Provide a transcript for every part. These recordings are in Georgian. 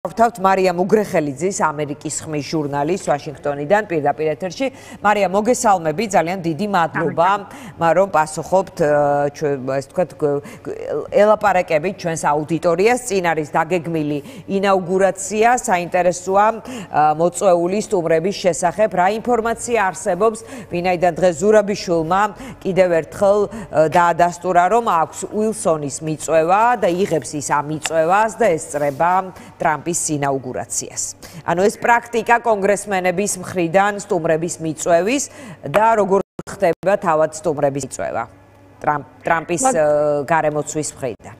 ვთავთ მარია მუგრეხელიძის ამერიკის ხმის ჟურნალის ვაშინგტონიდან პირდაპირ ეთერში. მარია, მოგესალმები, ძალიან დიდი მადლობა, რომ პასუხობთ ეს თქვათ ელაპარაკებით ჩვენს აუდიტორიას. წინ არის დაგეგმილი ინაუგურაცია, საინტერესოა მოწვეული სტუმრების შესახებ. რა ინფორმაცია არსებობს, ვინაიდან დღეს ზურაბიშვილმა კიდევ ერთხელ დაადასტურა, რომ აქვს უილსონის მიწვევა და იღებს ის ამ მიწვევას და ესწრება ტრამპის ინაუგურაციას. ანუ ეს პრაქტიკა კონგრესმენების მხრიდან სტუმრების მიწვევის და როგორ ხდება თავად სტუმრების მიწვევა ტრამპის გარემოცვის მხრიდან.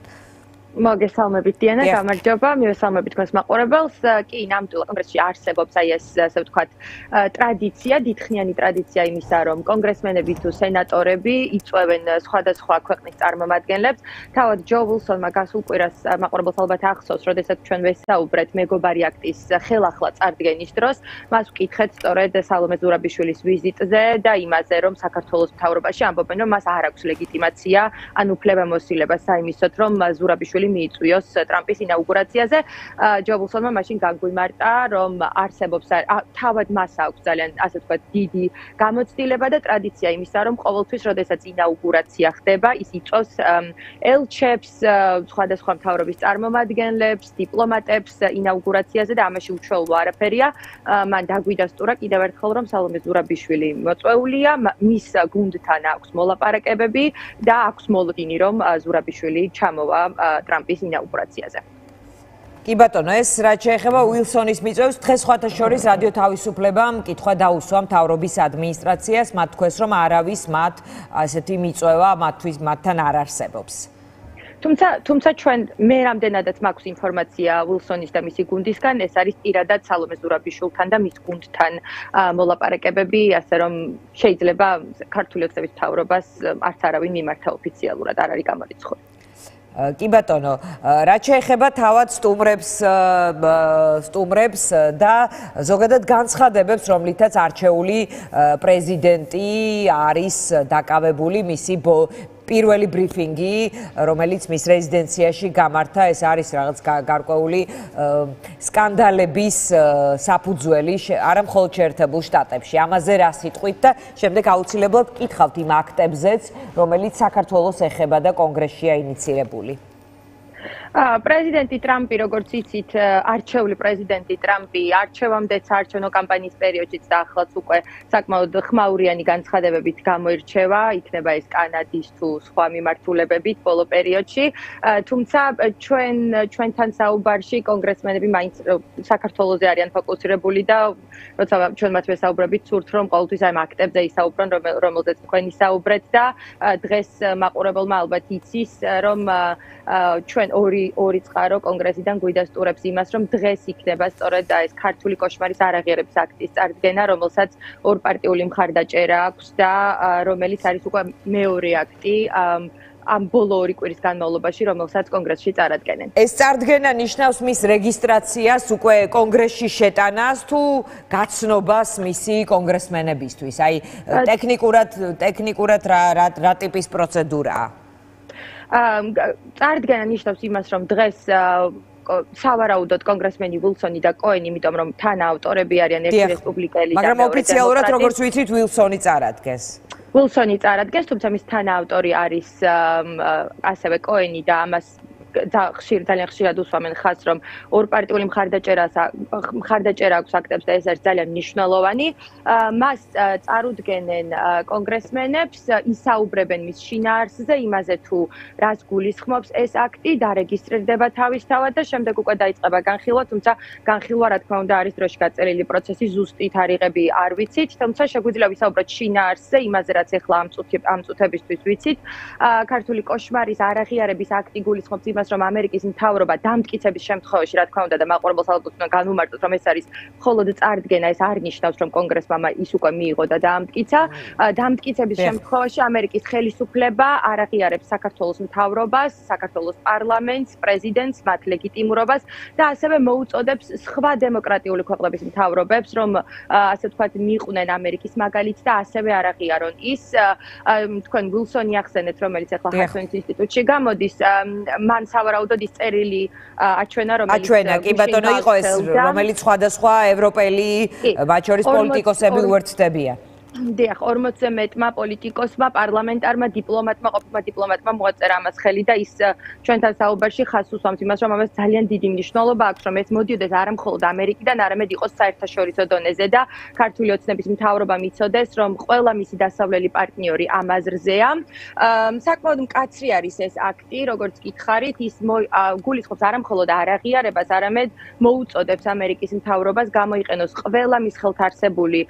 მოგესალმებით დიანა, გამარჯობა, მივესალმებით თქვენს მაყურებელს. კი, ნამდვილად კონგრესში არსებობს აი ეს ასე ვთქვათ ტრადიცია, დიდხნიანი ტრადიცია იმისა, რომ კონგრესმენები თუ სენატორები იწვევენ სხვადასხვა ქვეყნის წარმომადგენლებს. თავად ჯო უილსონმა გასულ კვირას მაყურებელს ალბათ ახსოვს, როდესაც ჩვენ ვესაუბრეთ მეგობარი აქტის ხელახლა წარდგენის დროს, მას ვკითხეთ სწორედ სალომე ზურაბიშვილის ვიზიტზე და იმაზე, რომ საქართველოს მთავრობაში ამბობენ, რომ მას არ აქვს ლეგიტიმაცია, ან უფლებამოსილება საიმისოდ, რომ ზურაბიშვილი მიიწვიოს ტრამპის ინაუგურაციაზე. ჯო უილსონმა მაშინ განგვიმარტა, რომ არსებობს თავად მას აქვს ძალიან ასე ვთქვათ დიდი გამოცდილება და ტრადიცია იმისა, რომ ყოველთვის როდესაც ინაუგურაცია ხდება, ის იწვევს ელჩებს, სხვადასხვა მთავრობის წარმომადგენლებს, დიპლომატებს ინაუგურაციაზე და ამაში უჩვეულო არაფერია. მან დაგვიდასტურა კიდევ ერთხელ, რომ სალომე ზურაბიშვილი მოწვეულია, მის გუნდთან აქვს მოლაპარაკებები და აქვს მოლოდინი, რომ ზურაბიშვილი ჩამოვა ტრამპის ინაუგურაციაზე. კი ბატონო, ეს რაც შეეხება უილსონის მიწვევას, დღეს სხვათა შორის რადიო თავისუფლებამ კითხვა დაუსვა მთავრობის ადმინისტრაციას, მათ თქვეს, რომ არავის მათ ასეთი მიწვევა მათთან არ არსებობს. თუმცა ჩვენ მე რამდენადაც მაქვს ინფორმაცია უილსონის და მისი გუნდისგან, ეს არის პირადად სალომე ზურაბიშვილთან და მის გუნდთან მოლაპარაკებები, ასე რომ შეიძლება ქართული ოცნების მთავრობას არც არავინ მიმართა ოფიციალურად არ არის გამორიცხული. კი ბატონო, რაც შეეხება თავად სტუმრებს და ზოგადად განცხადებებს, რომლითაც არჩეული პრეზიდენტი არის დაკავებული მისი პირველი ბრიფინგი, რომელიც მის რეზიდენციაში გამართა, ეს არის რაღაც გარკვეული სკანდალების საფუძველი, არა მხოლოდ შეერთებულ შტატებში. ამაზე რა სიტყვით და შემდეგ აუცილებლად გკითხავთ იმ აქტებზეც, რომელიც საქართველოს ეხება და კონგრესშია ინიცირებული. პრეზიდენტი ტრამპი, როგორც იცით, არჩეული პრეზიდენტი ტრამპი არჩევამდეც არჩევნო კამპანიის პერიოდშიც და ახლაც უკვე საკმაოდ ხმაურიანი განცხადებებით გამოირჩევა, იქნება ეს კანადის თუ სხვა მიმართულებებით ბოლო პერიოდში. თუმცა ჩვენთან საუბარში კონგრესმენები მაინც საქართველოზე არიან ფოკუსირებული და როცა ჩვენ მათ ვესაუბრებით, სურთ რომ ყოველთვის აი ამ აქტებზე ისაუბრონ, რომელზეც თქვენ ისაუბრეთ და დღეს მაყურებელმა ალბათ იცის, რომ ჩვენ ორი წყარო კონგრესიდან გვიდასტურებს იმას, რომ დღეს იქნება სწორედ ეს ქართული კოშმარის არაღიარების აქტის წარდგენა, რომელსაც ორპარტიული მხარდაჭერა აქვს და რომელიც არის უკვე მეორე აქტი ამ ბოლო 2 კვირის განმავლობაში, რომელსაც კონგრესში წარადგენენ. ეს წარდგენა ნიშნავს მის რეგისტრაციას, უკვე კონგრესში შეტანას თუ გაცნობას მისი კონგრესმენებისთვის? აი ტექნიკურად რა ტიპის პროცედურაა? წარდგენა ნიშნავს იმას, რომ დღეს სავარაუდოდ კონგრესმენი უილსონი და კოენი, იმიტომ რომ თან ავტორები არიან ერთი რესპუბლიკელი და მაგრამ ოფიციალურად როგორც ვიცით, უილსონი წარადგენს. უილსონი წარადგენს, თუმცა მის თან ავტორი არის ასევე კოენი და ამას ძალიან ხშირად უსვამენ ხაზს, რომ ორპარტიული მხარდაჭერა აქვს აქტებს და ეს არის ძალიან მნიშვნელოვანი. მას წარუდგენენ კონგრესმენებს, ისაუბრებენ მის შინაარსზე, იმაზე თუ რას გულისხმობს ეს აქტი, დარეგისტრირდება თავისთავად და შემდეგ უკვე დაიწყება განხილვა, თუმცა განხილვა რა თქმა უნდა არის დროში გაწერილი პროცესი, ზუსტი თარიღები არ ვიცით, თუმცა შეგვიძლია ვისაუბროთ შინაარსზე, იმაზე რაც ახლა ამ წუთებისთვის ვიცით. ქართული კოშმარის არაღიარების აქტი გულისხმობს იმას, რომ ამერიკის მთავრობა დამტკიცების შემთხვევაში, რა თქმა უნდა, და მაყურებელს ალბათ უნდა განვუმარტოთ, რომ ეს არის მხოლოდ წარდგენა, ეს არ ნიშნავს, რომ კონგრესმა ის უკვე მიიღო და დაამტკიცა. დამტკიცების შემთხვევაში ამერიკის ხელისუფლება არ აღიარებს საქართველოს მთავრობას, საქართველოს პარლამენტს, პრეზიდენტს, მათ ლეგიტიმურობას და ასევე მოუწოდებს სხვა დემოკრატიული ქვეყნების მთავრობებს, რომ ასე ვთქვათ, მიიყვნენ ამერიკის მაგალითს და ასევე არ აღიარონ ის. თქვენ უილსონი ახსენეთ, რომელიც ახლა ჰარცონის ინსტიტუტში გამოდის, მან სავარაუდოდ ის წერილი აჩვენა, რომელიც კი ბატონო იყო ეს, რომელიც სხვადასხვა ევროპელი, მათ შორის პოლიტიკოსები უერთდებიან. დიახ, 40-ზე მეტმა პოლიტიკოსმა, პარლამენტარმა, დიპლომატმა მოაწერა ამას ხელი და ის ჩვენთან საუბარში ხაზს უსვამს იმას, რომ ამას ძალიან დიდი მნიშვნელობა აქვს, რომ ეს მოდიოდეს არა მხოლოდ ამერიკიდან, არამედ იყოს საერთაშორისო დონეზე და ქართული ოცნების მთავრობამ იცოდეს, რომ ყველა მისი დასავლელი პარტნიორი ამ აზრზეა. საკმაოდ მკაცრი არის ეს აქტი, როგორც გითხარით, ის გულისხმობს არა მხოლოდ არაღიარებას, არამედ მოუწოდებს ამერიკის მთავრობას გამოიყენოს ყველა მის ხელთ არსებული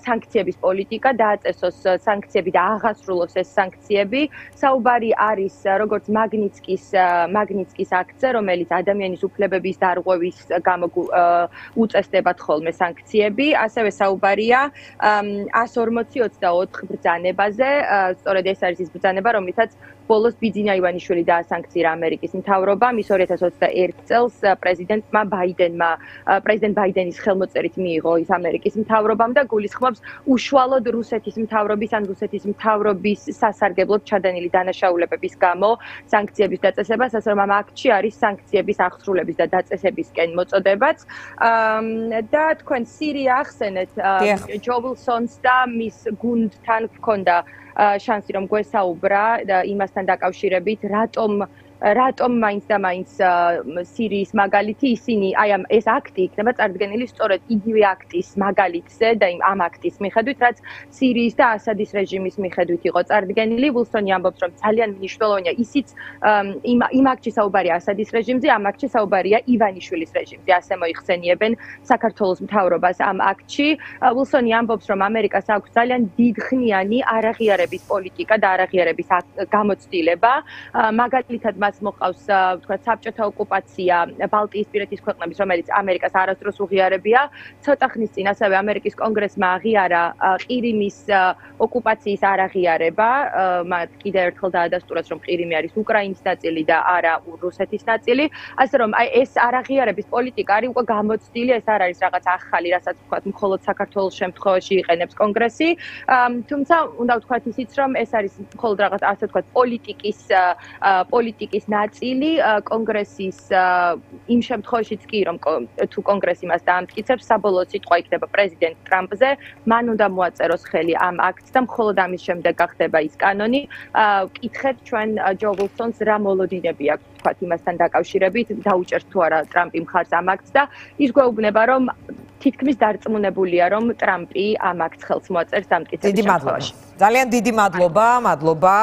სანქციების პოლიტიკა დააწესოს სანქციები და აღასრულოს ეს სანქციები. საუბარი არის როგორც მაგნიცკის აქტზე, რომელიც ადამიანის უფლებების დარღვევის გამო უწესდებათ ხოლმე სანქციები. ასევე საუბარია 140-24 ბრძანებაზე. სწორედ ეს არის ის ბრძანება, რომლითაც ბოლოს ბიძინა ივანიშვილი დაასანქცია ამერიკის მთავრობამ. ის 2021 წელს პრეზიდენტ ბაიდენის ხელმოწერით მიიღო ის ამერიკის მთავრობამ და გულისხმობს უშუალოდ რუსეთის მთავრობის ან რუსეთის მთავრობის სასარგებლოდ ჩადენილი დანაშაულებების გამო სანქციების დაწესებას, ასე რომ ამ აქტში არის სანქციების აღსრულების და დაწესებისკენ მოწოდებაც. და თქვენ სირია ახსენეთ, ჯო ვილსონს და მის გუნდთან ჰქონდა შანსი რომ გვესაუბრა იმასთან დაკავშირებით, რატომ მაინც და მაინც სირიის მაგალითი ისინი ეს აქტი იქნება წარდგენილი სწორედ იგივე აქტის მაგალითზე და ამ აქტის მიხედვით, რაც სირიის და ასადის რეჟიმის მიხედვით იყო წარდგენილი. ვილსონი ამბობს, რომ ძალიან მნიშვნელოვანია ისიც იმ აქტში საუბარია ასადის რეჟიმზე, ამ აქტში საუბარია ივანიშვილის რეჟიმზე. ასე მოიხსენიებენ საქართველოს მთავრობას ამ აქტში. ვილსონი ამბობს, რომ ამერიკას აქვს ძალიან დიდხნიანი არაღიარების პოლიტიკა და არაღიარების გამოცდილება. მაგალითად მას მოყავს თქვა საბჭოთა ოკუპაცია ბალტიისპირეთის ქვეყნების, რომელიც ამერიკას არასდროს უღიარებია. ცოტა ხნის წინ ასევე ამერიკის კონგრესმა აღიარა ყირიმის ოკუპაციის არაღიარება. მათ კიდევ ერთხელ დაადასტურეს, რომ ყირიმი არის უკრაინის ნაწილი და არა რუსეთის ნაწილი. ასე რომ ეს არაღიარების პოლიტიკა არის უკვე გამოცდილი, ეს არ არის რაღაც ახალი, რასაც თქვა მხოლოდ საქართველოს შემთხვევაში იყენებს კონგრესი. თუმცა უნდა ვთქვათ ისიც, რომ ეს არის მხოლოდ რაღაც ასე ვთქვათ პოლიტიკის ნაწილი კონგრესის იმ შემთხვევაშიც კი რომ თუ კონგრესი მას დაამტკიცებს, საბოლოო სიტყვა იქნება პრეზიდენტ ტრამპზე, მან უნდა მოაწეროს ხელი ამ აქტს და მხოლოდ ამის შემდეგ გახდება ის კანონი. კითხეთ ჩვენ ჯო ვილსონს რა მოლოდინები აქვს თქვათ იმასთან დაკავშირებით, დაუჭერს თუ არა ტრამპი მხარს ამ აქტს და ის გვეუბნება, რომ თითქმის დარწმუნებულია, რომ ტრამპი ამ აქტს ხელს მოაწერს დამტკიცების შემთხვევაში. ძალიან დიდი მადლობა.